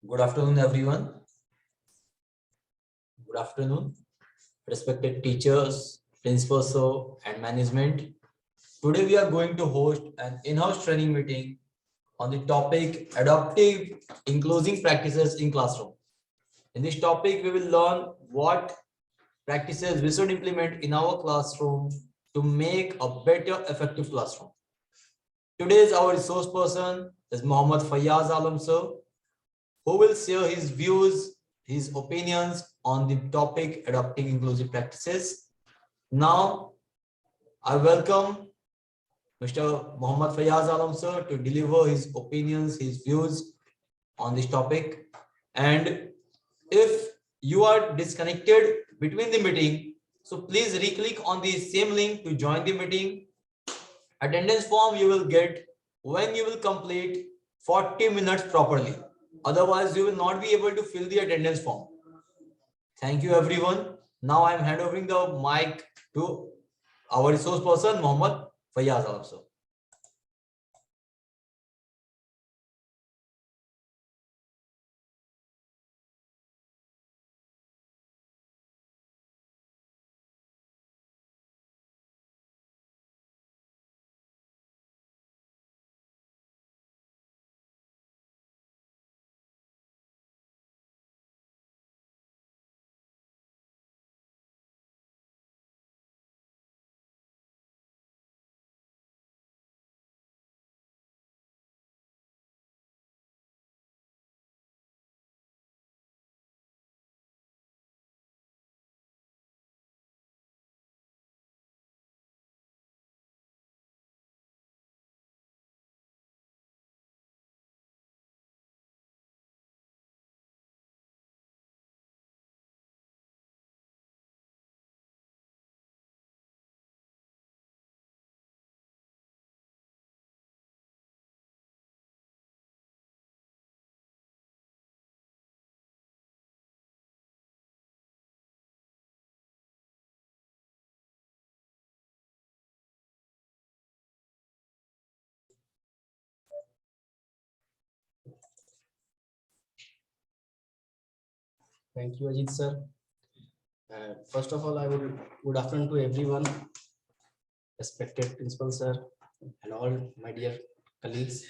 Good afternoon, everyone. Good afternoon, respected teachers, principals, and management. Today, we are going to host an in-house training meeting on the topic adaptive inclusive practices in classroom. In this topic, we will learn what practices we should implement in our classroom to make a better, effective classroom. Today's our resource person is Mohammad Fayyaz Alam sir, who will share his views, his opinions on the topic adopting inclusive practices. Now, I welcome Mr. Mohammad Fayyaz Alam sir to deliver his opinions, his views on this topic. And if you are disconnected between the meeting, so please re-click on the same link to join the meeting. Attendance form you will get when you will complete 40 minutes properly. Otherwise, you will not be able to fill the attendance form. Thank you, everyone. Now I am handovering the mic to our resource person, Mohammad Fayyaz also. Thank you, Ajit sir. First of all, I would good afternoon to everyone, respected principal sir, and all my dear colleagues.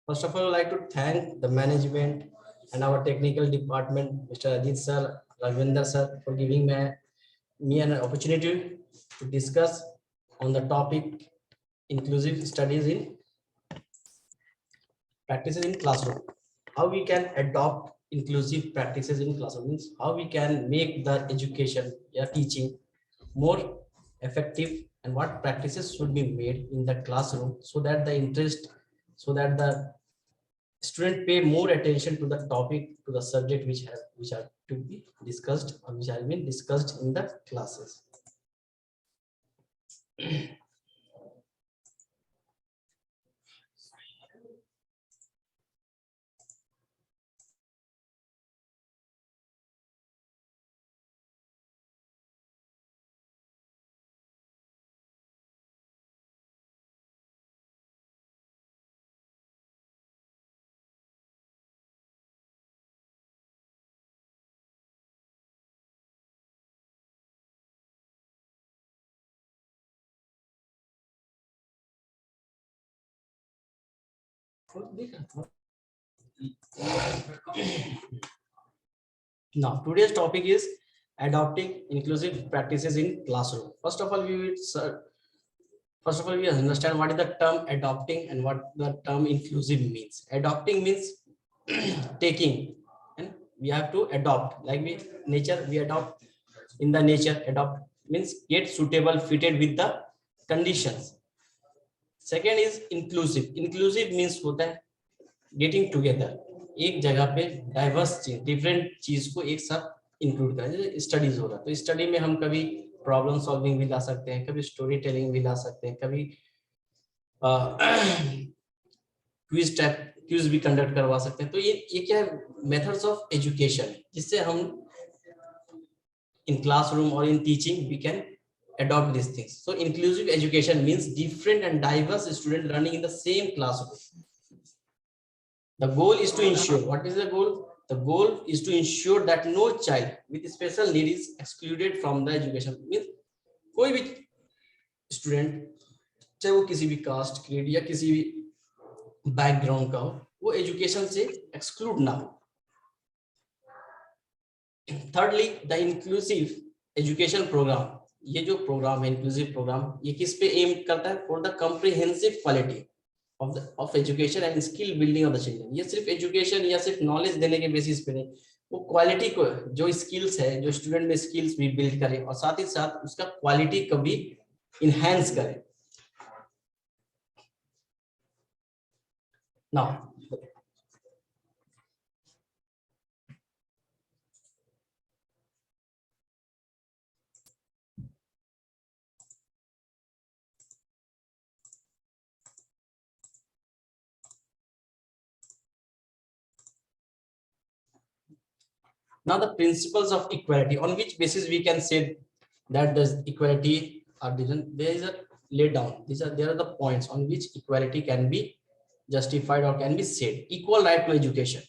First of all, I'd like to thank the management and our technical department, Mr. Ajit sir, Ravinder sir, for giving me an opportunity to discuss on the topic inclusive studies in practices in classroom. How we can adopt inclusive practices in classroom means how we can make the education teaching more effective, and what practices should be made in the classroom so that the student pay more attention to the topic, to the subject which are to be discussed or which have been discussed in the classes. Now, today's topic is adopting inclusive practices in classroom. First of all, we understand what is the term adopting and what the term inclusive means. Adopting means taking, and we have to adopt. Like we adopt in the nature. Adopt means get suitable, fitted with the conditions. Second is inclusive. Inclusive means होता है getting together. एक जगह पे diverse चीज, different चीज को एक साथ इंक्लूड करें. जैसे स्टडीज हो रहा है तो स्टडी में हम कभी प्रॉब्लम सॉल्विंग भी ला सकते हैं, कभी स्टोरी टेलिंग भी ला सकते हैं, कभी क्विज भी कंडक्ट करवा सकते हैं. तो ये क्या है, मेथड्स ऑफ एजुकेशन, जिससे हम इन क्लासरूम और in teaching we can adopt these things. So inclusive education means different and diverse student learning in the same classroom. The goal is to ensure, what is the goal? The goal is to ensure that no child with special need is excluded from the education. Means कोई भी student, चाहे वो किसी भी cast, creed या किसी भी background का हो, वो एजुकेशन से एक्सक्लूड ना हो. Thirdly, the inclusive education program. ये जो प्रोग्राम है इंक्लूसिव प्रोग्राम, ये किस पे एम करता है? For the comprehensive quality of education and skill building of the children. ये सिर्फ एजुकेशन या सिर्फ नॉलेज देने के बेसिस पे नहीं, वो क्वालिटी को, जो स्किल्स है, जो स्टूडेंट में स्किल्स भी बिल्ड करे और साथ ही साथ उसका क्वालिटी को भी इनहेंस करे. Now now the principles of equality, on which basis we can say that the equality are different. There is a laid down, there are the points on which equality can be justified or can be said. Equal right to education.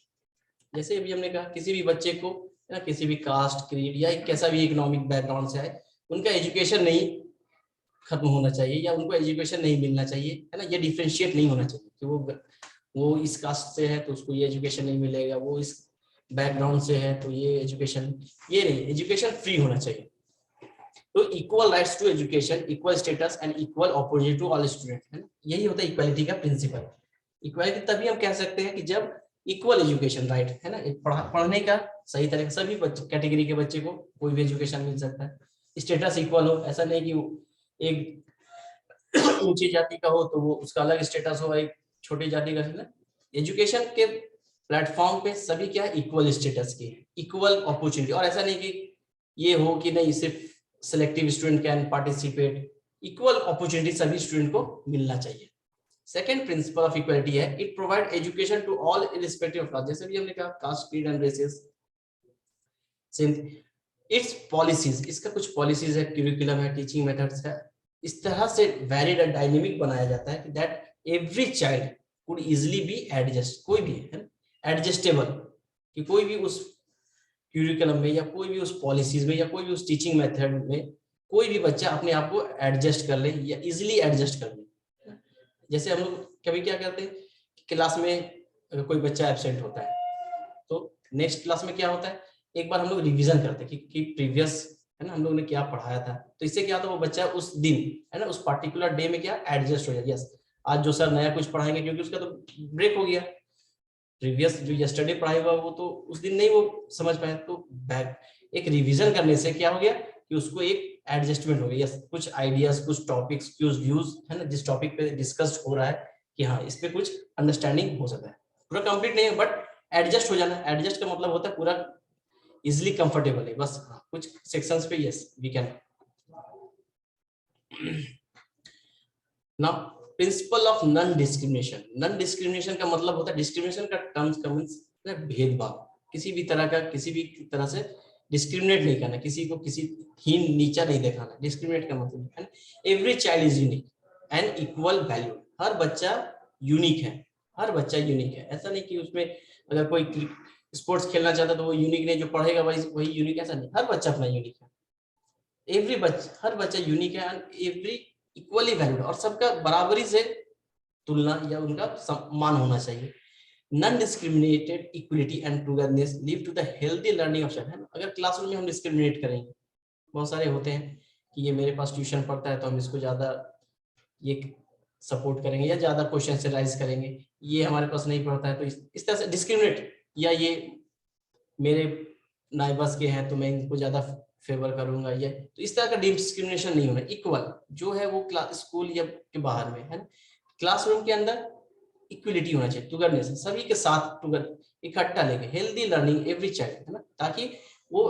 जैसे अभी हमने कहा, किसी भी बच्चे को ना, किसी भी कास्ट, क्रीड या कैसा भी इकोनॉमिक बैकग्राउंड से आए, उनका एजुकेशन नहीं खत्म होना चाहिए या उनको एजुकेशन नहीं मिलना चाहिए, है ना. ये डिफरेंशिएट नहीं होना चाहिए कि वो इस कास्ट से है तो उसको ये एजुकेशन नहीं मिलेगा, वो इस बैकग्राउंड से है तो ये एजुकेशन, ये नहीं. एजुकेशन फ्री होना चाहिए. तो equal rights to education, equal status and equal opportunity to all student, है ना. यही होता है इक्वालिटी का प्रिंसिपल. इक्वालिटी तभी हम कह सकते हैं कि जब इक्वल एजुकेशन राइट, है ना, पढ़ने का सही तरह से सभी कैटेगरी के बच्चे को कोई भी एजुकेशन मिल सकता है. स्टेटस इक्वल हो, ऐसा नहीं कि एक ऊंची जाति का हो तो वो उसका अलग स्टेटस हो, एक छोटी जाति का, है ना. एजुकेशन के प्लेटफॉर्म पे सभी क्या इक्वल स्टेटस के, इक्वल अपॉर्चुनिटी. और ऐसा नहीं कि ये हो कि नहीं सिर्फ selective student can participate, equal opportunity सभी स्टूडेंट को मिलना चाहिए. सेकंड प्रिंसिपल ऑफ इक्वालिटी है, it provide education to all irrespective of caste. जैसे भी हमने कहा caste, creed and races. Its policies, इसका कुछ पॉलिसीज है, करिकुलम है, टीचिंग मेथड्स है. इस तरह से वैरिड एंड डायनेमिक बनाया जाता है कि that every child could easily be adjust, कोई भी है एडजस्टेबल, कि कोई भी उस करिकुलम में या कोई भी उस पॉलिसीज में या कोई भी उस टीचिंग मेथड में कोई भी बच्चा अपने आप को एडजस्ट कर ले या इजीली एडजस्ट कर ले. जैसे हम लोग कभी क्या करते हैं, क्लास में अगर कोई बच्चा एब्सेंट होता है तो नेक्स्ट क्लास में क्या होता है, एक बार हम लोग रिवीजन करते हैं कि प्रीवियस, है ना, हम लोग ने क्या पढ़ाया था. तो इससे क्या होता है, वो बच्चा उस दिन, है ना, उस पर्टिकुलर डे में क्या एडजस्ट हो जाए. यस, आज जो सर नया कुछ पढ़ाएंगे, क्योंकि उसका तो ब्रेक हो गया, प्रीवियस जो यस्टरडे पढ़ाया हुआ वो तो उस दिन नहीं वो समझ पाए. तो बैक एक रिवीजन करने से क्या हो गया कि उसको एक एडजस्टमेंट हो गया. यस, कुछ आइडियाज, कुछ टॉपिक्स, कुछ व्यूज, है ना, जिस टॉपिक पे डिस्कस हो रहा है कि हाँ इस पे कुछ अंडरस्टैंडिंग हो सकता है. पूरा कंप्लीट नहीं है बट एडजस्ट हो जाना. एडजस्ट का मतलब होता है पूरा इजिली कंफर्टेबल है. बस कुछ सेक्शंस पे yes we can. Now principle of non discrimination. Non discrimination का मतलब होता है, डिस्क्रिमिनेशन का टर्म्स का मींस भेदभाव, किसी भी तरह से डिस्क्रिमिनेट नहीं करना, किसी को किसी हीन नीचा नहीं दिखाना. डिस्क्रिमिनेट का मतलब है every child is unique and equal value. हर बच्चा यूनिक है, हर बच्चा यूनिक है. ऐसा नहीं कि उसमें अगर कोई स्पोर्ट्स खेलना चाहता तो वो यूनिक नहीं, जो पढ़ेगा वही यूनिक, ऐसा नहीं. हर बच्चा अपना यूनिक है. हर बच्चा यूनिक है एंड एवरी इक्वली वैल्यूड, और सबका बराबरी से तुलना या उनका सम्मान होना चाहिए. Non discriminated equality and togetherness lead to the healthy learning of child. अगर क्लासरूम में हम डिस्क्रिमिनेट करेंगे, बहुत सारे होते हैं कि ये मेरे पास ट्यूशन पढ़ता है तो हम इसको ज्यादा ये सपोर्ट करेंगे या ज्यादा क्वेश्चन से राइज करेंगे, ये हमारे पास नहीं पढ़ता है तो इस तरह से डिस्क्रिमिनेट, या ये मेरे नाइबर्स के हैं तो मैं इनको ज्यादा फेवर करूंगा, ये तो इस तरह का डिस्क्रिमिनेशन नहीं होना. इक्वल जो है वो क्लास, स्कूल या के बाहर में है, क्लासरूम के अंदर इक्वलिटी होना चाहिए, टुगेदरनेस, सभी के साथ टुगेदर इकट्ठा लेके हेल्दी लर्निंग एवरी चाइल्ड, है ना, ताकि वो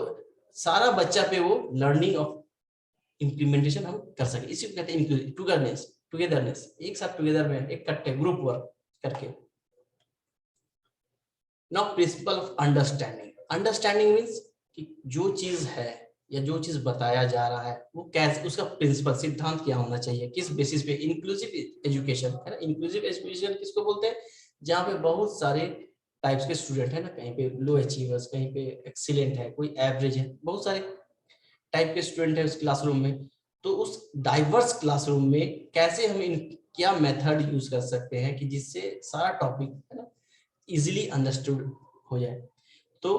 सारा बच्चा पे वो लर्निंग ऑफ इम्प्लीमेंटेशन हम कर सके. इसी को कहते हैं टुगेदरनेस, एक साथ टुगेदर में इकट्ठे ग्रुप वर्क करके. Now principle of understanding. Understanding means कि जो चीज है या जो चीज बताया जा रहा है वो कैसे, उसका प्रिंसिपल सिद्धांत क्या होना चाहिए, किस बेसिस पे. इंक्लूसिव एजुकेशन, है ना. इंक्लूसिव एजुकेशन किसको बोलते हैं, जहाँ पे बहुत सारे टाइप्स के स्टूडेंट है ना, कहीं पे लो अचीवर्स, कहीं पे एक्सीलेंट है, कोई एवरेज है, बहुत सारे टाइप के स्टूडेंट है उस क्लासरूम में। तो उस डाइवर्स क्लासरूम में कैसे हम इन क्या मेथड यूज कर सकते हैं कि जिससे सारा टॉपिक है ना इजीली अंडरस्टूड हो जाए। तो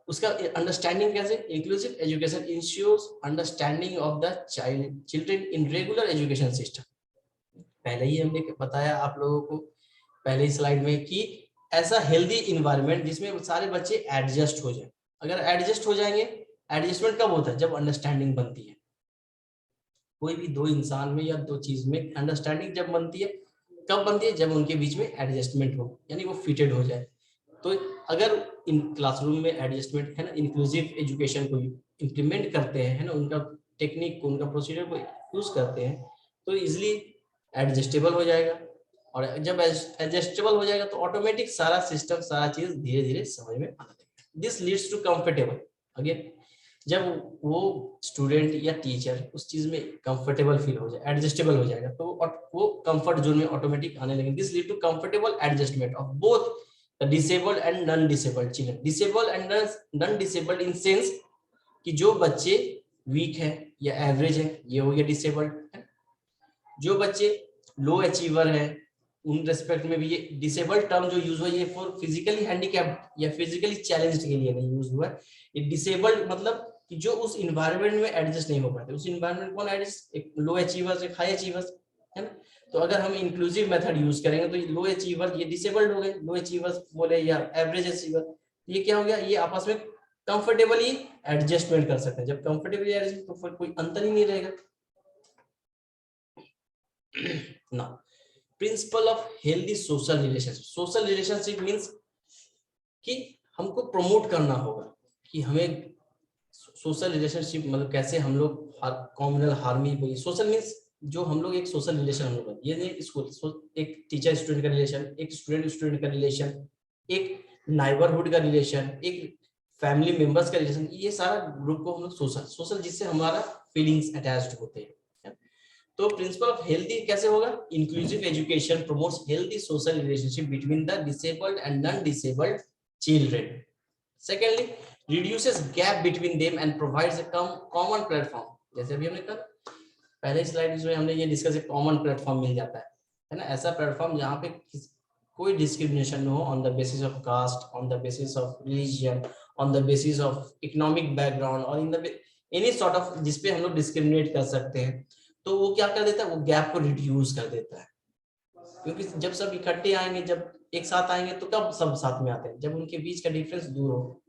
उसका अंडरस्टैंडिंग कैसे, inclusive education ensures understanding of the child children in regular education system. पहले ही हमने बताया आप लोगों को पहले ही स्लाइड में कि ऐसा हेल्दी इन्वायरमेंट जिसमें सारे बच्चे एडजस्ट हो जाए। अगर एडजस्ट हो जाएंगे, एडजस्टमेंट कब होता है, जब अंडरस्टैंडिंग बनती है। कोई भी दो इंसान में या दो चीज में अंडरस्टैंडिंग जब बनती है, कब बनती है, जब उनके बीच में एडजस्टमेंट हो, यानी वो फिटेड हो जाए। तो अगर इन क्लासरूम में एडजस्टमेंट है ना, इंक्लूसिव एजुकेशन को इम्प्लीमेंट करते हैं है ना, उनका टेक्निक को, उनका प्रोसीजर को यूज करते हैं, तो इजिली एडजस्टेबल हो जाएगा। और जब एडजस्टेबल हो जाएगा तो ऑटोमेटिक सारा सिस्टम, सारा चीज धीरे धीरे समझ में आने लगेगा। This leads to comfortable. Again जब वो स्टूडेंट या टीचर उस चीज में कंफर्टेबल फील हो जाए, एडजस्टेबल हो जाएगा, तो वो कंफर्ट जोन में ऑटोमेटिक आने लगेगा। This lead to comfortable adjustment of both disabled and non disabled children. Disabled and non disabled in sense कि जो बच्चे वीक है या एवरेज है, ये हो गया डिसेबल्ड। जो बच्चे लो अचीवर है, उन रेस्पेक्ट में भी ये डिसेबल्ड टर्म जो यूज हुआ ये फॉर फिजिकली हैंडीकैप्ड या फिजिकली चैलेंज्ड के लिए नहीं यूज हुआ है। ये डिसेबल्ड मतलब कि जो उस इन्वायरमेंट में एडजस्ट नहीं हो पाते। उस इन्वायरमेंट कौन एडजस्ट, एक लो अचीवर्स, एक हाई अचीवर्स, है ना। तो अगर हम इंक्लूसिव मेथड यूज करेंगे तो लो अचीवर ये डिसेबल्ड हो गए, लो अचीवर्स बोले या एवरेज अचीवर, ये क्या हो गया, ये आपस में कंफर्टेबली एडजस्टमेंट कर सकते हैं। जब कंफर्टेबली एडजस्ट तो फिर कोई अंतर ही नहीं रहेगा ना। Principle of healthy social relationship. Social relationship means कि हमको प्रमोट करना होगा कि हमें सोशल रिलेशनशिप मतलब कैसे हम लोग कॉम्युनल हार्मनी। सोशल मींस जो हम लोग एक सोशल रिलेशन हम लोग, ये नहीं स्कूल, एक टीचर स्टूडेंट का रिलेशन, एक स्टूडेंट स्टूडेंट का रिलेशन, एक नाइबरहुड का रिलेशन, एक फैमिली मेंबर्स का रिलेशन, ये सारा ग्रुप को हम लोग सोशल, सोशल जिससे हमारा फीलिंग्स अटैच्ड होते हैं। तो प्रिंसिपल ऑफ हेल्दी कैसे होगा, inclusive education promotes healthy social relationship between the disabled and non disabled children. Secondly reduces gap between them and provides a common platform। जैसे अभी हमने कहा पहले स्लाइड में हमने ये डिस्कस, एक कॉमन प्लेटफॉर्म मिल जाता है ना, ऐसा प्लेटफॉर्म जहाँ पे कोई डिस्क्रिमिनेशन न हो on the basis of caste, on the basis of religion, on the basis of economic background, और in the any sort of जिसपे हम लोग डिस्क्रिमिनेट कर सकते हैं। तो वो क्या कर देता है, वो गैप को रिड्यूस कर देता है। क्योंकि जब सब इकट्ठे आएंगे, जब एक साथ आएंगे, तो कब सब साथ में आते हैं, जब उनके बीच का डिफरेंस दूर हो।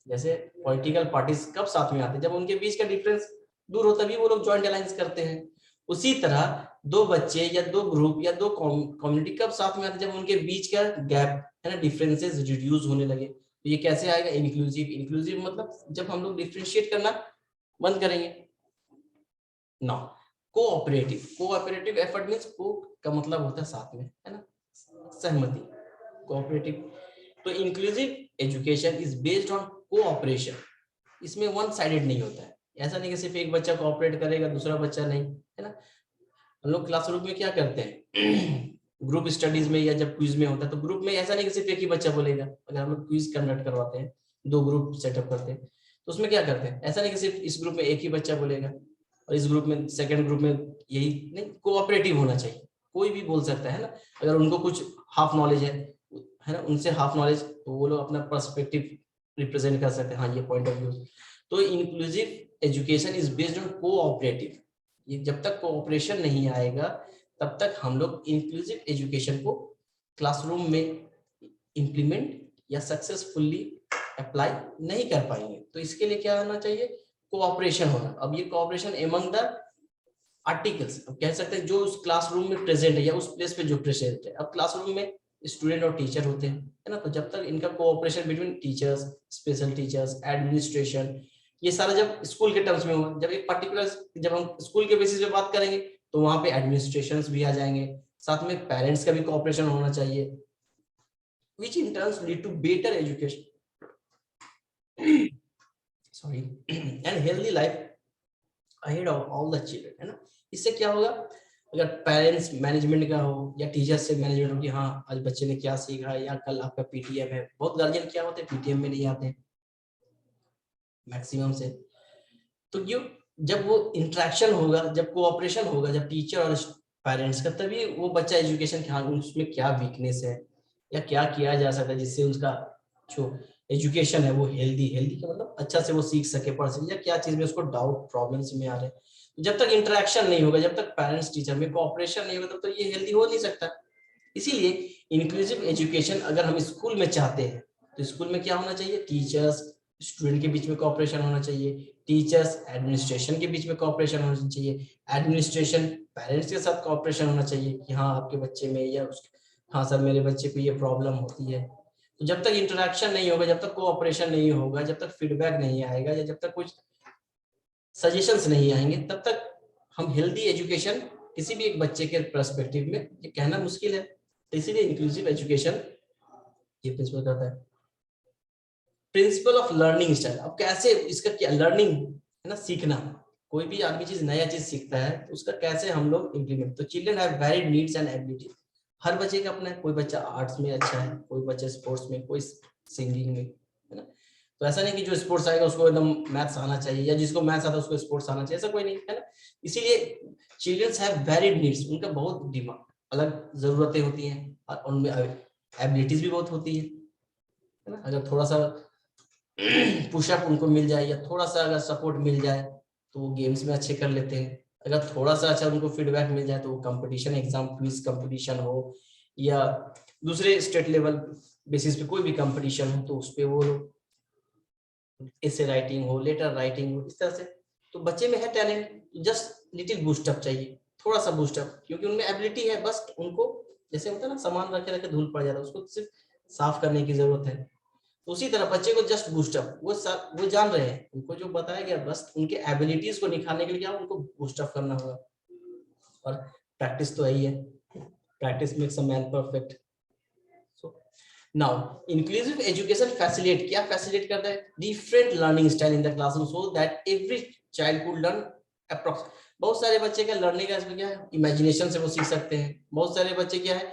जैसे पॉलिटिकल पार्टीज कब साथ में आते हैं, जब उनके बीच का डिफरेंस दूर हो, तभी वो लोग जॉइंट अलायंस करते हैं। उसी तरह दो बच्चे या दो ग्रुप या दो कम्युनिटी कब साथ में आते हैं, जब उनके बीच का गैप है ना, डिफरेंसेस रिड्यूस होने लगे। तो ये कैसे आएगा, इंक्लूसिव। इंक्लूसिव मतलब जब हम लोग डिफरेंशिएट करना बंद करेंगे ना। कोऑपरेटिव, कोऑपरेटिव एफर्ट मींस को का मतलब होता है साथ में, है ना, सहमति, कोऑपरेटिव। तो inclusive education is based on cooperation. इसमें वन साइडेड नहीं होता है, ऐसा नहीं कि सिर्फ एक बच्चा कोऑपरेट करेगा दूसरा बच्चा नहीं, है ना। हम लोग क्लासरूम में क्या करते हैं ग्रुप स्टडीज में या जब क्विज में होता है, तो ग्रुप में ऐसा नहीं कि सिर्फ एक ही बच्चा बोलेगा। अगर हम लोग क्विज कंडक्ट करवाते हैं, दो ग्रुप सेटअप करते हैं, तो उसमें क्या करते हैं, ऐसा नहीं कि सिर्फ इस ग्रुप में एक ही बच्चा बोलेगा और इस ग्रुप में, सेकंड ग्रुप में यही नहीं, कोऑपरेटिव होना चाहिए। कोई भी बोल सकता है ना, अगर उनको कुछ हाफ नॉलेज है ना, उनसे हाफ नॉलेज, तो वो लोग अपना पर्सपेक्टिव रिप्रेजेंट कर सकते हैं, हाँ ये पॉइंट ऑफ व्यू। तो inclusive education is based on cooperative. ये जब तक कोऑपरेशन नहीं आएगा तब तक हम लोग इंक्लूसिव एजुकेशन को क्लासरूम में इंप्लीमेंट या सक्सेसफुली अप्लाई नहीं कर पाएंगे। तो इसके लिए क्या होना चाहिए, कोऑपरेशन होना। अब ये कोऑपरेशन एमंग द आर्टिकल्स, अब कह सकते हैं जो उस क्लासरूम में प्रेजेंट है या उस प्लेस पे जो प्रेजेंट है। अब क्लासरूम में स्टूडेंट और टीचर होते हैं, है ना, तो जब तक इनका cooperation between teachers, special teachers, administration, ये सारा जब स्कूल के टर्म्स में होगा, जब एक पर्टिकुलर, जब हम स्कूल के बेसिस पे बात करेंगे तो वहां पे एडमिनिस्ट्रेशंस भी आ जाएंगे, साथ में पेरेंट्स का भी कोऑपरेशन होना चाहिए, which in turn lead to better education sorry and healthy life ahead of all the children, है ना। इससे क्या होगा, अगर पेरेंट्स मैनेजमेंट का हो या टीचर से मैनेजमेंट हो कि हाँ आज बच्चे ने क्या सीखा या कल आपका पीटीएम है, बहुत गार्जियन क्या होते हैं पीटीएम में नहीं आते मैक्सिमम से, तो क्यों, जब वो इंटरेक्शन होगा, जब कोऑपरेशन होगा, जब टीचर और पेरेंट्स का, तभी वो बच्चा एजुकेशन के हाँ उसमें क्या वीकनेस है या क्या किया जा सकता है जिससे उसका जो एजुकेशन है वो हेल्दी, हेल्दी का मतलब अच्छा से वो सीख सके, पढ़ सके, या क्या चीज में उसको डाउट प्रॉब्लम्स में आ रहे हैं। जब तक इंटरेक्शन नहीं होगा, जब तक पेरेंट्स टीचर में कोऑपरेशन नहीं होगा, तब तो ये हेल्दी हो नहीं सकता। इसीलिए इंक्लूसिव एजुकेशन अगर हम स्कूल में चाहते हैं तो स्कूल में क्या होना चाहिए, टीचर्स स्टूडेंट के बीच में कोऑपरेशन होना चाहिए, टीचर्स एडमिनिस्ट्रेशन के बीच में कोऑपरेशन होना चाहिए, एडमिनिस्ट्रेशन पेरेंट्स के साथ कोऑपरेशन होना चाहिए कि हाँ आपके बच्चे में या हाँ सर मेरे बच्चे को ये प्रॉब्लम होती है। तो जब तक इंटरेक्शन नहीं होगा, जब तक कोऑपरेशन नहीं होगा, जब तक फीडबैक नहीं आएगा या जब तक कुछ सजेशंस नहीं आएंगे, तब तक हम हेल्दी एजुकेशन किसी भी एक बच्चे के पर्सपेक्टिव में ये कहना मुश्किल है। तो इसीलिए इंक्लूसिव एजुकेशन ये प्रिंसिपल करता है। प्रिंसिपल ऑफ लर्निंग स्टाइल, अब कैसे इसका क्या लर्निंग है ना, सीखना, कोई भी आदमी चीज नया चीज सीखता है तो उसका कैसे हम लोग इम्प्लीमेंट, तो children have varied needs and abilities, हर बच्चे का अपना है, कोई बच्चा आर्ट्स में अच्छा है, कोई बच्चा स्पोर्ट्स में, कोई सिंगिंग में, है ना। तो ऐसा नहीं कि जो स्पोर्ट्स आएगा उसको एकदम मैथ्स आना चाहिए या जिसको मैथ्स आता है उसको स्पोर्ट्स आना चाहिए, ऐसा कोई नहीं है ना। इसीलिए चिल्ड्रंस हैव वेरिड नीड्स, उनका बहुत डिमांड अलग जरूरतें होती हैं और उनमें एबिलिटीज भी बहुत होती है ना। अगर थोड़ा सा पुशअप उनको मिल जाए या थोड़ा सा अगर सपोर्ट मिल जाए तो वो गेम्स में अच्छे कर लेते हैं। अगर थोड़ा सा अच्छा उनको फीडबैक मिल जाए तो वो कंपटीशन एग्जाम क्विज कंपटीशन हो या दूसरे स्टेट लेवल बेसिस पे कोई भी कंपटीशन हो तो उस पे वो ऐसे राइटिंग हो, लेटर राइटिंग हो, इस तरह से। तो बच्चे में है टैलेंट, जस्ट लिटिल बूस्टअप चाहिए, थोड़ा सा बूस्टअप, क्योंकि उनमें एबिलिटी है, बस उनको जैसे होता है ना सामान रखे रखे धूल पड़ जाता है, उसको सिर्फ साफ करने की जरूरत है। उसी तरह बच्चे को जस्ट बूस्टअप, वो जान रहे हैं, उनको जो बताया गया बस उनके एबिलिटीज को निखारने के लिए क्या उनको बूस्टअप करना होगा, और प्रैक्टिस तो यही है, practice makes a man perfect. So now inclusive education facilitate, क्या फैसिलिटेट करता है, different learning style in the classroom so that every child could learn approx. बहुत सारे बच्चे का लर्निंग का इसमें क्या है, इमेजिनेशन से वो सीख सकते हैं, बहुत सारे बच्चे क्या है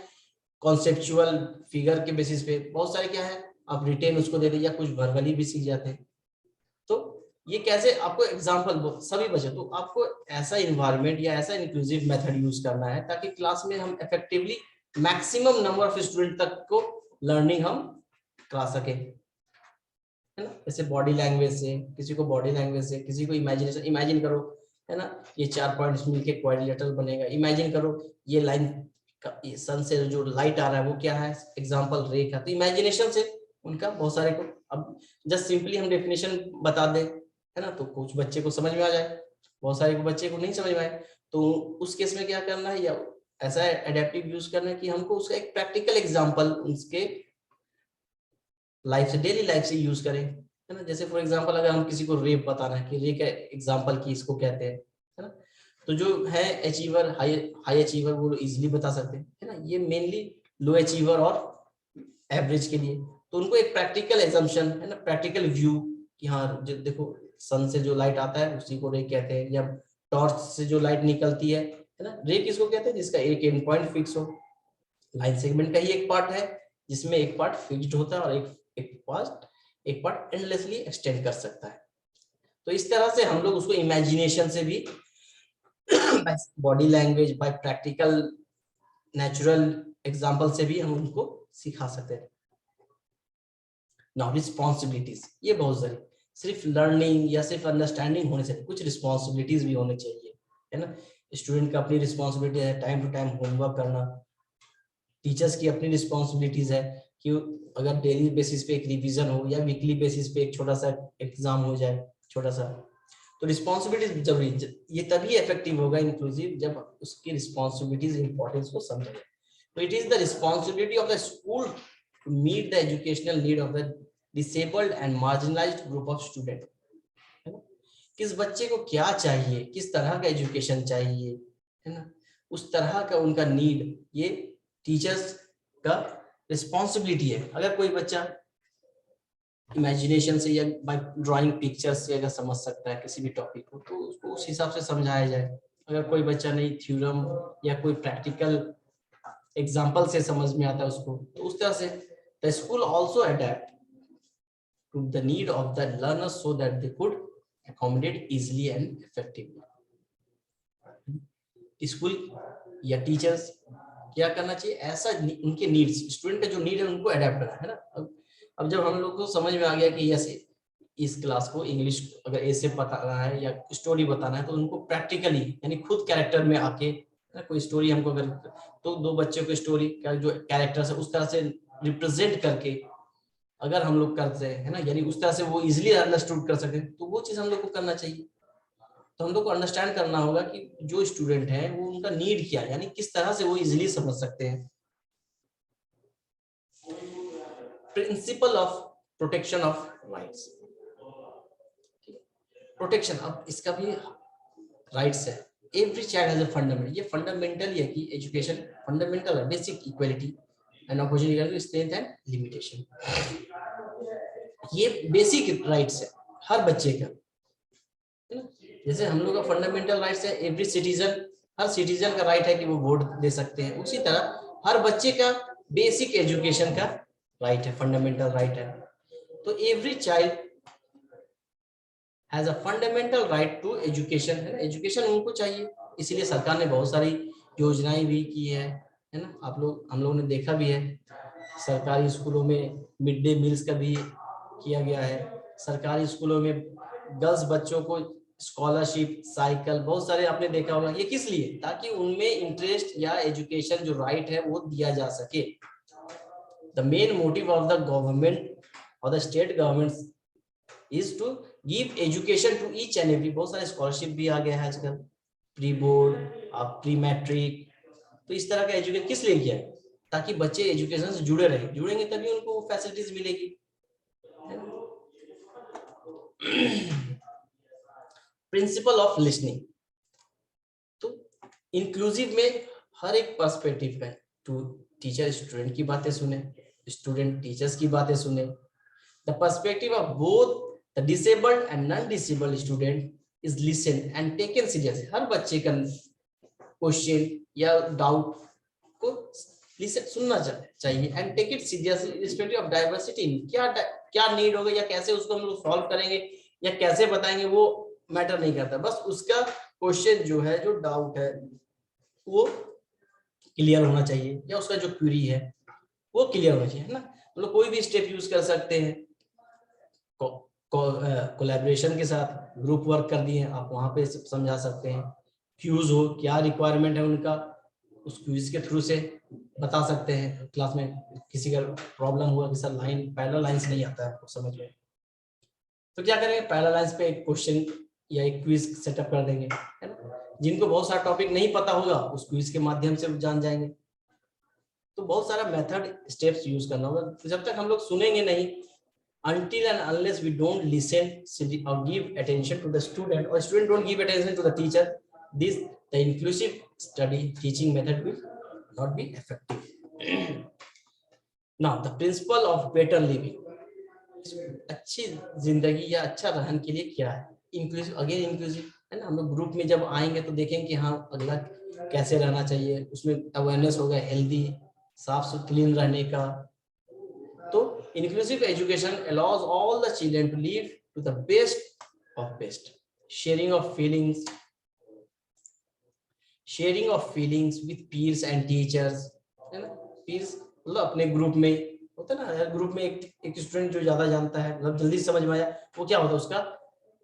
कॉन्सेप्चुअल फिगर के बेसिस पे, बहुत सारे क्या है आप रिटेन उसको दे दे या कुछ वर्बली भी सीख जाते हैं। तो ये कैसे आपको एग्जांपल सभी बच्चे, तो आपको ऐसा इन्वायरमेंट या ऐसा इंक्लूसिव मेथड यूज करना है ताकि क्लास में हम effectively maximum number of student तक को लर्निंग हम करा सके, है ना। जैसे बॉडी लैंग्वेज से, किसी को बॉडी लैंग्वेज से, किसी को इमेजिनेशन, इमेजिन करो, है ना, ये 4 पॉइंट्स मिलके क्वाड्रिलेटरल बनेगा, इमेजिन करो ये लाइन का, ये सन से जो लाइट आ रहा है वो क्या है, एग्जांपल रे का, तो इमेजिनेशन से उनका बहुत सारे को, अब जस्ट सिंपली हम डेफिनेशन बता दें, है ना, तो कुछ बच्चे को समझ में आ जाए, बहुत सारे को बच्चे को नहीं समझ में आए, तो उस केस में क्या करना है, या ऐसा एडेप्टिव यूज करना है कि हमको उसका एक प्रैक्टिकल एग्जांपल उसके लाइफ से, डेली लाइफ से यूज करें, है ना। जैसे फॉर एग्जांपल अगर हम किसी को रेप बताना है कि रे का एग्जांपल की इसको कहते हैं, है ना, तो जो है अचीवर, हाई अचीवर वो इजीली बता सकते हैं, है ना। ये मेनली लो अचीवर और एवरेज के लिए, तो उनको एक प्रैक्टिकल एजम्पशन, है ना, प्रैक्टिकल व्यू कि हाँ देखो सन से जो लाइट आता है उसी को रे कहते हैं, या टॉर्च से जो लाइट निकलती है ना, रे किसको कहते हैं, जिसका एक एंड पॉइंट फिक्स हो। लाइन सेगमेंट का ही एक पार्ट है जिसमें एक पार्ट फिक्स्ड होता है और एक पार्ट एंडलेसली एक्सटेंड कर सकता है। तो इस तरह से हम लोग उसको इमेजिनेशन से भी body language by practical natural example से भी हम उनको सिखा सकते हैं। नाउ रिस्पॉन्सिबिलिटीज, ये बहुत जरूरी, सिर्फ लर्निंग या सिर्फ अंडरस्टैंडिंग होने से कुछ रिस्पॉन्सिबिलिटीज भी होने चाहिए, है ना। स्टूडेंट का अपनी रिस्पॉन्सिबिलिटी है टाइम टू टाइम होमवर्क करना, टीचर्स की अपनी रिस्पॉन्सिबिलिटीज है कि अगर डेली बेसिस पे एक रिवीजन हो या वीकली बेसिस पे एक छोटा सा एग्जाम हो जाए छोटा सा, तो रिस्पॉन्सिबिलिटीज जरूरी, ये तभी इफेक्टिव होगा इंक्लूसिव जब उसकी रिस्पॉन्सिबिलिटीज इंपॉर्टेंस को समझे। तो it is the responsibility of the school to meet the educational need of the disabled and marginalised group of student, है ना। किस बच्चे को क्या चाहिए, किस तरह का एजुकेशन चाहिए, है ना, उस तरह का उनका नीड, ये टीचर्स का रिस्पॉन्सिबिलिटी है। अगर कोई बच्चा इमेजिनेशन से या बाय ड्राइंग पिक्चर्स से अगर समझ सकता है किसी भी टॉपिक को, तो उसको उस हिसाब से समझाया जाए, अगर कोई बच्चा नहीं थ्योरम या कोई प्रैक्टिकल एग्जाम्पल से समझ में आता है उसको, तो उस तरह से the school also adapt to the need of the learners so that they could accommodate easily and effectively. School या टीचर्स क्या करना चाहिए, ऐसा उनके नीड्स, स्टूडेंट का जो नीड है उनको अडेप्ट करना है ना। अब जब हम लोग को समझ में आ गया कि यस इस क्लास को इंग्लिश अगर ऐसे बताना है या स्टोरी बताना है, तो उनको प्रैक्टिकली यानी खुद कैरेक्टर में आके कोई स्टोरी हमको अगर, तो दो बच्चों की स्टोरी का जो कैरेक्टर है उस तरह से रिप्रेजेंट करके अगर हम लोग करते हैं ना, यानी उस तरह से वो इजिली अंडरस्टूड कर सके, तो वो चीज हम लोग को करना चाहिए। तो हम लोग को अंडरस्टैंड करना होगा कि जो स्टूडेंट है वो उनका नीड क्या है, यानी किस तरह से वो इजिली समझ सकते हैं। Principle of protection of rights, protection, अब इसका भी राइट्स है। Every child has a fundamental, ये फंडामेंटल है कि एजुकेशन फंडामेंटल है, basic equality and opportunity, strength and limitation, ये बेसिक राइट्स है हर बच्चे का। जैसे हम लोग का फंडामेंटल राइट्स है, एवरी सिटीजन, हर सिटीजन का राइट है कि वो वोट दे सकते हैं, उसी तरह हर बच्चे का बेसिक एजुकेशन का राइट है, फंडामेंटल राइट है। तो every child has a fundamental right to education, है ना, एजुकेशन उनको चाहिए। इसीलिए सरकार ने बहुत सारी योजनाएं भी की है ना, आप लोग हम लोगों ने देखा भी है, सरकारी स्कूलों में मिड डे मील्स का भी किया गया है, सरकारी स्कूलों में गर्ल्स बच्चों को स्कॉलरशिप, साइकिल, बहुत सारे आपने देखा होगा। ये किस लिए, ताकि उनमें इंटरेस्ट या एजुकेशन जो राइट है वो दिया जा सके। The main motive of the government और the state government is to give education to each and every, बहुत सारे स्कॉलरशिप भी आ गया है आजकल, प्री बोर्ड, प्री मैट्रिक, तो इस तरह का एजुकेशन किस लिए किया है, ताकि बच्चे एजुकेशन से जुड़े रहे, जुड़ेंगे तभी उनको फैसिलिटीज मिलेगी। प्रिंसिपल ऑफ लिसनिंग, तो इंक्लूसिव में हर एक पर्सपेक्टिव का, टू टीचर स्टूडेंट की बातें सुने, स्टूडेंट टीचर्स की बातें सुने, the perspective of both the disabled and non disabled student is listen and taken seriously, हर बच्चे का क्वेश्चन या डाउट को लिसन सुनना चाहिए and take it seriously respective of diversity, क्या नीड होगा या कैसे उसको हम लोग सॉल्व करेंगे या कैसे बताएंगे वो मैटर नहीं करता, बस उसका क्वेश्चन जो है, जो डाउट है वो क्लियर होना चाहिए, या उसका जो क्वेरी है वो क्लियर होना चाहिए, है ना। हम लोग कोई भी स्टेप यूज कर सकते हैं, कोलैबोरेशन के साथ ग्रुप वर्क कर दिए, आप वहां पे समझा सकते हैं, क्यूज हो, क्या रिक्वायरमेंट है उनका, उस क्यूज के थ्रू से बता सकते हैं। क्लास में किसी का प्रॉब्लम हुआ कि सर लाइन पैरेलल लाइंस नहीं आता है आपको समझ में, तो क्या करेंगे, पैरेलल लाइंस पे एक क्वेश्चन या एक क्विज सेटअप कर देंगे, है ना। जिनको बहुत सारा टॉपिक नहीं पता होगा उस क्विज के माध्यम से जान जाएंगे। तो बहुत सारा मेथड स्टेप्स यूज करना होगा, तो जब तक हम लोग सुनेंगे नहीं, until and unless we don't listen or give attention to the student, or student don't give attention to the teacher, this the inclusive study teaching method will not be effective. Now the principle of better living, अच्छी जिंदगी या अच्छा रहन के लिए क्या है, inclusive, again inclusive, है ना। हम लोग ग्रुप में जब आएंगे तो देखेंगे कि हाँ अगला कैसे रहना चाहिए, उसमें अवेयरनेस होगा हेल्दी, साफ सुथरा, क्लीन रहने का। तो inclusive education allows all the children to live to the best of best, sharing of feelings with peers and teachers, है ना। peers मतलब अपने ग्रुप में होता है ना, हर ग्रुप में एक स्टूडेंट जो ज्यादा जानता है, मतलब जल्दी समझ में आया, वो क्या होता है, उसका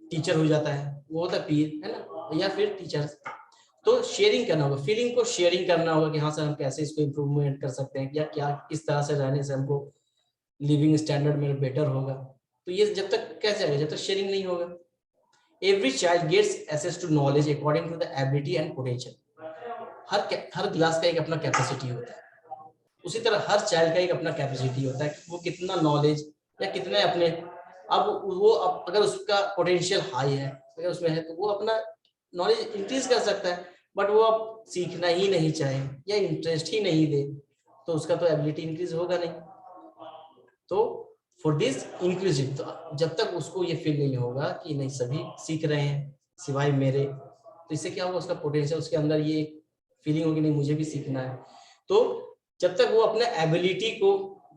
टीचर हो जाता है, वो होता है पीर, है ना, या फिर टीचर्स। तो शेयरिंग करना होगा, फीलिंग को शेयरिंग करना होगा कि हाँ सर हम कैसे इसको इम्प्रूवमेंट कर सकते हैं, या क्या किस तरह से रहने से हमको लिविंग स्टैंडर्ड में बेटर होगा। तो ये जब तक कैसे आएगा, जब तक शेयरिंग नहीं होगा। Every child gets access to knowledge according to the ability and potential, हर क्लास का एक अपना कैपेसिटी होता है, उसी तरह हर चाइल्ड का एक अपना कैपेसिटी होता है कि वो कितना नॉलेज या कितने अपने, अब अगर उसका पोटेंशियल हाई है, अगर उसमें है, तो वो अपना नॉलेज इंक्रीज कर सकता है, बट वो अब सीखना ही नहीं चाहे या इंटरेस्ट ही नहीं दे, तो उसका तो एबिलिटी इंक्रीज होगा नहीं। तो फॉर दिस इंक्लूसिव, तो जब तक उसको ये फील नहीं होगा कि नहीं सभी सीख रहे हैं सिवाय मेरे, तो तो इससे क्या होगा, उसका पोटेंशियल, उसके अंदर ये फीलिंग होगी नहीं मुझे भी सीखना है। तो जब तक वो अपने एबिलिटी को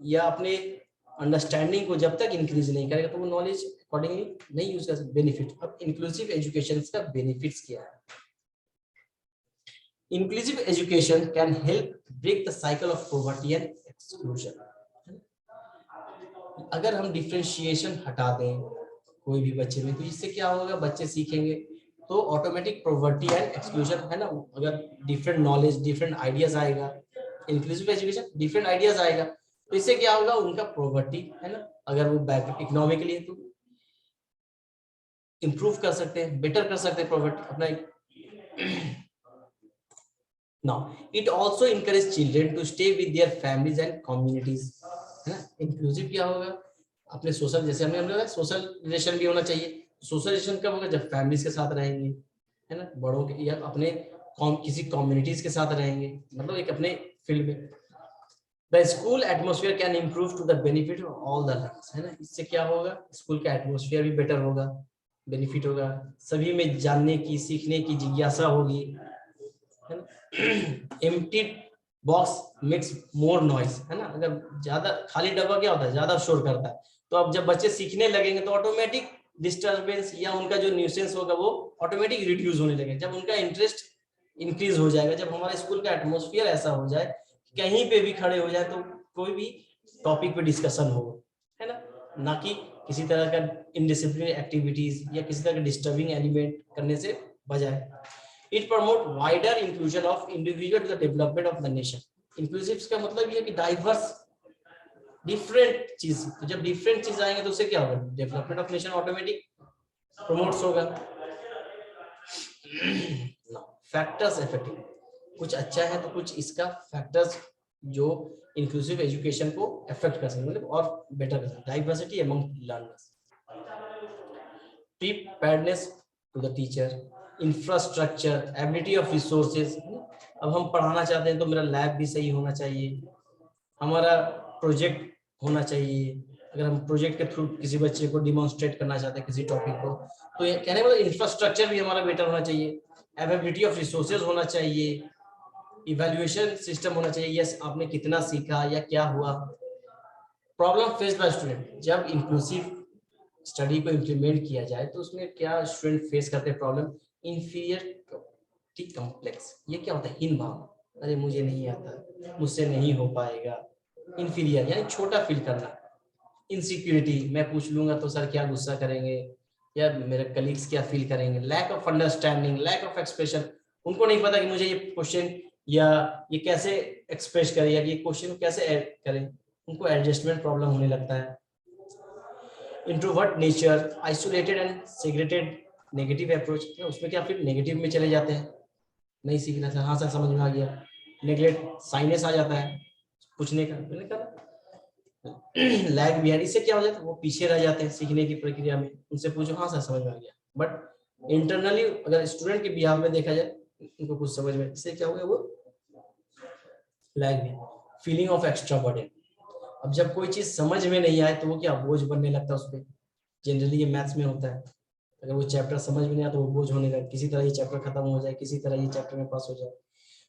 या अपने अंडरस्टैंडिंग को जब तक इंक्रीज नहीं करेगा तो वो नॉलेज अकॉर्डिंगली नहीं यूज कर सकते। बेनिफिट, अब इंक्लूसिव एजुकेशन का बेनिफिट्स क्या है? Inclusive education can help break the cycle of poverty and exclusion. अगर हम डिफरेंशिएशन हटा दें कोई भी बच्चे में, तो इससे क्या होगा, बच्चे सीखेंगे तो ऑटोमेटिक पॉवर्टी एंड एक्सक्लूजन है ना, अगर डिफरेंट नॉलेज डिफरेंट आइडियाज आएगा, इंक्लूसिव एजुकेशन डिफरेंट आइडियाज आएगा, तो इससे क्या होगा, उनका पॉवर्टी है ना, अगर वो बैक इकोनॉमिकली है तो इंप्रूव कर सकते हैं, बेटर कर सकते हैं पॉवर्टी अपना। Now it also encourage children to stay with their families and communities, है ना। इंक्लूसिव क्या होगा, अपने सोशल, जैसे हमने सोशल रिलेशन भी होना चाहिए। सोशल रिलेशन कब होगा, जब फैमिलीज के साथ रहेंगे, है ना, बड़ों के या अपने किसी कम्युनिटीज के साथ रहेंगे, मतलब एक अपने फील्ड में। The school atmosphere can improve to the benefit of all the learners, है ना। इससे क्या होगा, स्कूल का एटमोसफियर भी बेटर होगा, बेनिफिट होगा, सभी में जानने की सीखने की जिज्ञासा होगी, है ना। Empty box makes more noise, है ना, अगर ज्यादा खाली डब्बा क्या होता है, ज्यादा शोर करता है। तो अब जब बच्चे सीखने लगेंगे तो ऑटोमेटिक डिस्टर्बेंस या उनका जो न्यूसेंस होगा वो ऑटोमेटिक रिड्यूस होने लगेगा, जब उनका इंटरेस्ट इंक्रीज हो जाएगा, जब हमारे स्कूल का एटमोसफियर ऐसा हो जाए, कहीं पे भी खड़े हो जाए तो कोई भी टॉपिक पे डिस्कशन हो, है ना, ना कि किसी तरह का इनडिसिप्लिन एक्टिविटीज या किसी तरह का डिस्टर्बिंग एलिमेंट करने से बजाय। It promote wider inclusion of individual to the development of the nation. Inclusive का मतलब ये है कि डाइवर्स डिफरेंट चीज, तो जब डिफरेंट चीज आएंगे तो उससे क्या होगा, development of nation automatic promotes होगा। फैक्टर्स इफेक्टिव, कुछ अच्छा है तो कुछ इसका फैक्टर्स जो इंक्लूसिव एजुकेशन को अफेक्ट कर सकते, मतलब और बेटर कर सकते। Diversity among learners, preparedness to the teacher, infrastructure, ability of resources. अब हम पढ़ाना चाहते हैं तो मेरा लैब भी सही होना चाहिए, हमारा प्रोजेक्ट होना चाहिए, अगर हम प्रोजेक्ट के थ्रू किसी बच्चे को डिमॉन्स्ट्रेट करना चाहते हैं किसी टॉपिक को, तो ये कहने का मतलब इंफ्रास्ट्रक्चर भी हमारा बेटर होना चाहिए, एबिलिटी ऑफ रिसोर्सेज होना चाहिए, इवैल्यूएशन सिस्टम होना चाहिए, यस आपने कितना सीखा या क्या हुआ। प्रॉब्लम फेस बाय स्टूडेंट, जब इंक्लूसिव स्टडी को इम्प्लीमेंट किया जाए तो उसमें क्या स्टूडेंट फेस करते हैं प्रॉब्लम, इंफीरियर कॉम्प्लेक्स, ये क्या होता है, हीन भाव, अरे मुझे नहीं आता, मुझसे नहीं हो पाएगा, इंफीरियर यानी छोटा फील करना, इनसिक्योरिटी, मैं पूछ लूंगा तो सर क्या गुस्सा करेंगे या मेरे कलीग्स क्या फील करेंगे, lack of understanding, lack of expression, उनको नहीं पता कि मुझे ये क्वेश्चन या ये कैसे एक्सप्रेस करें या ये क्वेश्चन कैसे करें, उनको एडजस्टमेंट प्रॉब्लम होने लगता है। Introvert nature, isolated and segregated, negative approach, उसमें क्या फिर नेगेटिव में चले जाते हैं, नहीं सीखना सर, हाँ सर समझ में आ गया, नेगलेक्ट, साइनेस आ जाता है पूछने का, लैग बिहाइंड, इससे क्या हो जाता है, वो पीछे रह जाते हैं सीखने की प्रक्रिया में, उनसे पूछो हाँ सर समझ में आ गया, बट इंटरनली अगर स्टूडेंट के बिहाफ में देखा जाए उनको कुछ समझ में, इससे क्या हो गया, वो lag behind. Feeling of extra burden, अब जब कोई चीज समझ में नहीं आए तो वो क्या बोझ बनने लगता है उस पर, जनरली ये मैथ्स में होता है, अगर वो चैप्टर समझ में नहीं आया तो वो बोझ होने लगा, किसी तरह ये चैप्टर खत्म हो जाए, किसी तरह ये चैप्टर में पास हो जाए।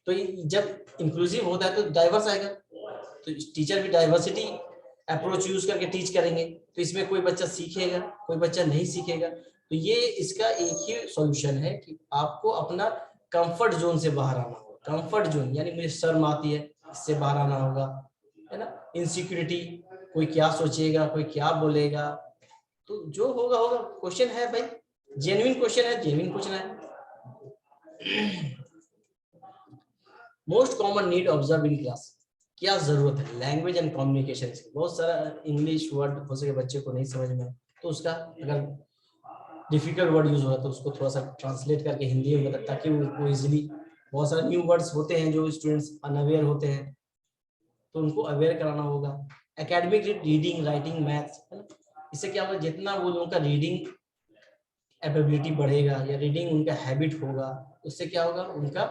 तो जब इंक्लूसिव होता है तो डाइवर्स आएगा, तो टीचर भी डाइवर्सिटी अप्रोच यूज करके टीच करेंगे, तो इसमें कोई बच्चा सीखेगा कोई बच्चा नहीं सीखेगा। तो ये इसका एक ही सॉल्यूशन है कि आपको अपना कंफर्ट जोन से बाहर आना होगा, कंफर्ट जोन यानी मुझे शर्म आती है, इससे बाहर आना होगा, है ना, इनसिक्योरिटी, कोई क्या सोचेगा कोई क्या बोलेगा, तो जो होगा होगा। क्वेश्चन है भाई, जेन्युइन क्वेश्चन है, जेन्युइन पूछना है। Most common need observe in class, क्या जरूरत है, लैंग्वेज एंड कम्युनिकेशन, बहुत सारा इंग्लिश वर्ड हो सके बच्चे को नहीं समझ में, तो उसका अगर डिफिकल्ट वर्ड यूज हो रहा है तो उसको थोड़ा सा ट्रांसलेट करके हिंदी में बता, ताकि वो इजिली, बहुत सारे न्यू वर्ड्स होते हैं जो स्टूडेंट्स अनअवेयर होते हैं तो उनको अवेयर कराना होगा। एकेडमिक रीडिंग राइटिंग मैथ्स, है ना, इससे क्या होगा, जितना वो लोगों का रीडिंग एबिलिटी बढ़ेगा या रीडिंग उनका हैबिट होगा, उससे क्या होगा उनका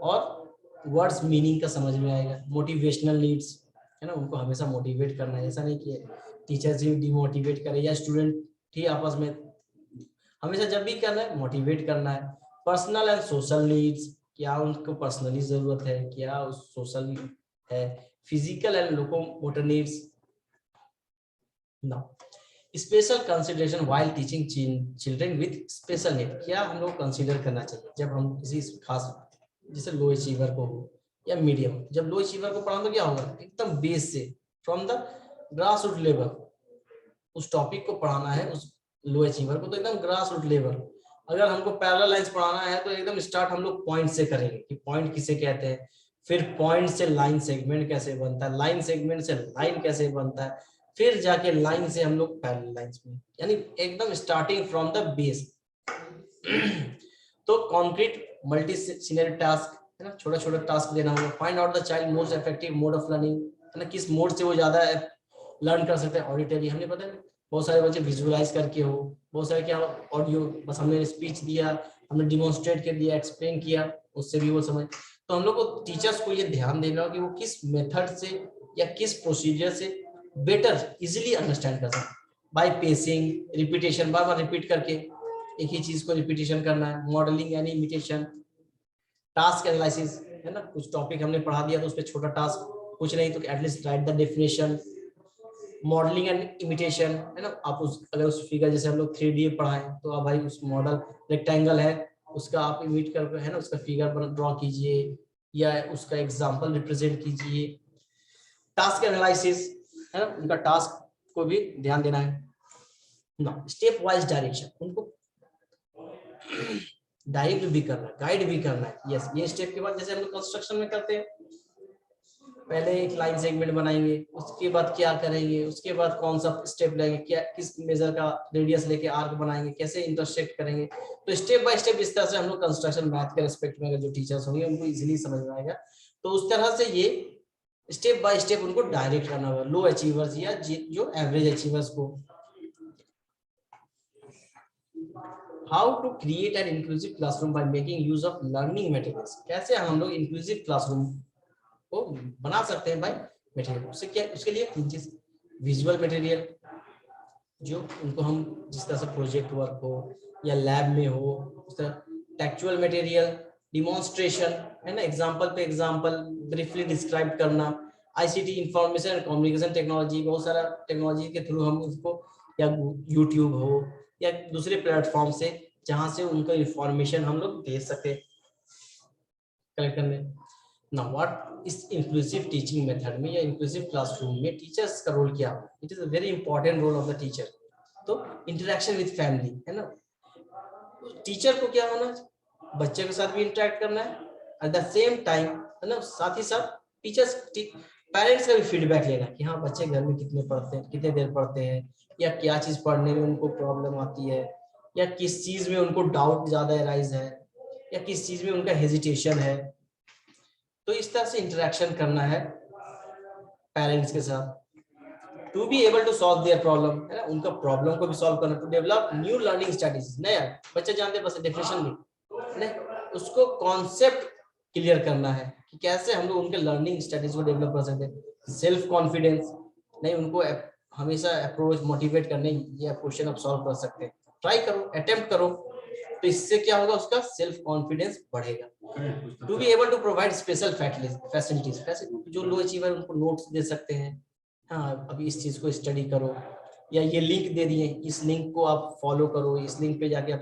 और वर्ड्स मीनिंग का समझ में आएगा। मोटिवेशनल नीड्स, है ना, उनको हमेशा मोटिवेट करना है, ऐसा नहीं कि टीचर्स ही डिमोटिवेट करे या स्टूडेंट ही आपस में, हमेशा जब भी करना है मोटिवेट करना है। पर्सनल एंड सोशल नीड्स, क्या उनको पर्सनली जरूरत है, क्या सोशल है, physical and locomotor needs. Now special consideration while teaching children with special need, क्या हम लोग कंसीडर करना चाहिए जब हम किसी खास, जैसे लो अचीवर को हो या मीडियम, जब लो अचीवर को पढ़ाना तो क्या होगा, एकदम बेस से, from the grass root level उस टॉपिक को पढ़ाना है, उस लो अचीवर को तो एकदम ग्रास रूट लेवल। अगर हमको पैरेलल लाइंस पढ़ाना है तो एकदम स्टार्ट हम लोग पॉइंट से करेंगे कि पॉइंट किसे कहते हैं, फिर पॉइंट से लाइन सेगमेंट कैसे बनता है, लाइन सेगमेंट से लाइन कैसे बनता है, फिर जाके लाइन से हम लोग पैरेलल लाइंस में, यानी एकदम स्टार्टिंग फ्रॉम द बेस। तो कॉन्क्रीट मल्टी सिनेरियो टास्क है ना, छोटा छोटा टास्क देना होगा। Find out the child most effective mode of learning, है ना, किस मोड से वो ज्यादा लर्न कर सकते हैं। ऑडिटरी हमने पता है बहुत सारे बच्चे विजुअलाइज करके हो, बहुत सारे क्या ऑडियो, बस हमने स्पीच दिया, हमने डिमोन्स्ट्रेट कर दिया, एक्सप्लेन किया, उससे भी वो समझ। तो हम लोग को टीचर्स को ये ध्यान देना हो कि वो किस मेथड से या किस प्रोसीजर से बेटर इजीली अंडरस्टैंड कर सकते, बाय पेसिंग, रिपीटेशन, बार बार रिपीट करके एक ही चीज को रिपीटेशन करना है, मॉडलिंग यानी इमिटेशन, टास्क एनालिसिस, है ना, कुछ टॉपिक हमने पढ़ा दिया तो उस पर छोटा टास्क, कुछ नहीं तो at least right the definition. Modelling and imitation, है ना, आप उस अगर उस फिगर जैसे हम लोग 3D पढ़ाएं तो आप भाई उस मॉडल रेक्टेंगल है उसका आप इमिट कर, है ना, उसका फिगर ड्रॉ कीजिए या उसका एग्जांपल रिप्रेजेंट कीजिए। टास्क एनालिसिस, है ना, उनका टास्क को भी ध्यान देना है ना। स्टेप वाइज डायरेक्शन, उनको डायरेक्ट भी करना है, गाइड भी करना है। यस, ये स्टेप के बाद जैसे हम लोग कंस्ट्रक्शन में करते हैं, पहले एक लाइन सेगमेंट बनाएंगे, उसके बाद क्या करेंगे, उसके बाद कौन सा स्टेप लेंगे, क्या किस मेजर का रेडियस लेके आर्क बनाएंगे, कैसे इंटरसेक्ट करेंगे। तो स्टेप बाय स्टेप इस तरह से हम लोग कंस्ट्रक्शन मैथ के रेस्पेक्ट में अगर जो टीचर्स होंगे उनको इजीली समझ में आएगा। तो उस तरह से ये स्टेप बाय स्टेप उनको डायरेक्ट करना होगा लो अचीवर्स या जो एवरेज अचीवर्स को। How to create an inclusive classroom by making use of learning materials, कैसे हम लोग इंक्लूसिव क्लासरूम को बना सकते हैं भाई मटेरियल। उससे क्या, उसके लिए विजुअल मटेरियल जो उनको हम जिस तरह से प्रोजेक्ट वर्क हो या लैब में हो उस तरह, टेक्चुअल मटेरियल, डिमॉन्स्ट्रेशन, है ना, एग्जांपल पे एग्जांपल ब्रीफली डिस्क्राइब करना। ICT information and communication technology, बहुत सारा टेक्नोलॉजी के थ्रू हम उसको, या यूट्यूब हो या दूसरे प्लेटफॉर्म से जहां से उनको इंफॉर्मेशन हम लोग दे सके कलेक्ट करने। Now, what is inclusive teaching method में या inclusive classroom में टीचर्स का रोल क्या है? It is a very important role of the teacher. तो interaction with family, है ना, टीचर को क्या होना, बच्चे के साथ भी इंटरेक्ट करना है, एट द सेम टाइम, है ना, साथ ही साथ टीचर्स पेरेंट्स का भी फीडबैक लेना कि हाँ बच्चे घर में कितने पढ़ते हैं, कितने देर पढ़ते हैं, या क्या चीज पढ़ने में उनको प्रॉब्लम आती है, या किस चीज में उनको डाउट ज्यादा अराइज है, या किस चीज में उनका हेजिटेशन है। तो इस तरह से इंटरेक्शन करना है पेरेंट्स के साथ। To be able to solve their problem, है ना, उनका प्रॉब्लम को भी सॉल्व करना। To develop new learning strategies, नया बच्चे जानते हैं बस डेफिनेशन भी नहीं, उसको कॉन्सेप्ट क्लियर करना है कि कैसे हम लोग उनके लर्निंग स्ट्रेटजीज को डेवलप कर सकते हैं। सेल्फ कॉन्फिडेंस, नहीं उनको हमेशा अप्रोच मोटिवेट करने, ये क्वेश्चन आप सॉल्व कर सकते हैं, ट्राई करो, अटेम्प्ट करो, तो इससे क्या होगा, उसका सेल्फ कॉन्फिडेंस बढ़ेगा। To be able to provide special facilities, जो लो अचीवर उनको नोट्स दे सकते हैं, हाँ अभी इस चीज को स्टडी करो, या ये लिंक दे दिए, इस लिंक को आप फॉलो करो, इस लिंक पे जाके आप